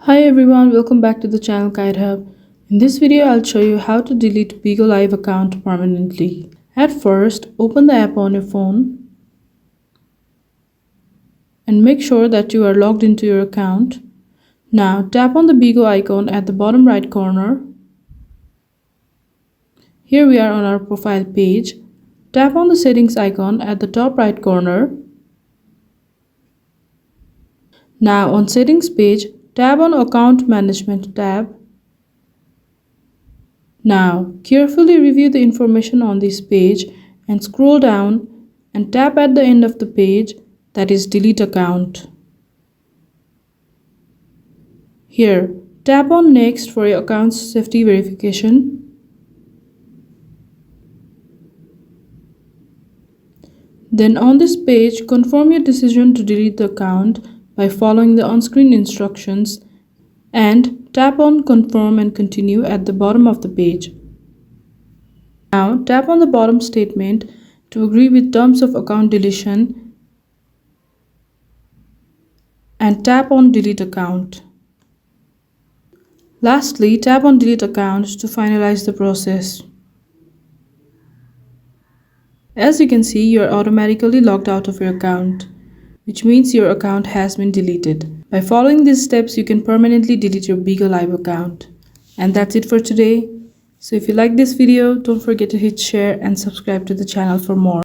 Hi everyone, welcome back to the channel Guide Hub. In this video, I'll show you how to delete Bigo Live account permanently. At first, open the app on your phone and make sure that you are logged into your account. Now tap on the Bigo icon at the bottom right corner. Here we are on our profile page. Tap on the settings icon at the top right corner. Now on settings page, tap on account management tab. Now, carefully review the information on this page and scroll down and tap at the end of the page, that is delete account. Here, tap on next for your account's safety verification. Then on this page, confirm your decision to delete the account by following the on-screen instructions and tap on confirm and continue at the bottom of the page. Now tap on the bottom statement to agree with terms of account deletion and tap on delete account. Lastly, tap on delete account to finalize the process. As you can see, you are automatically logged out of your account, which means your account has been deleted. By following these steps, you can permanently delete your Bigo Live account. And that's it for today. So if you like this video, don't forget to hit share and subscribe to the channel for more.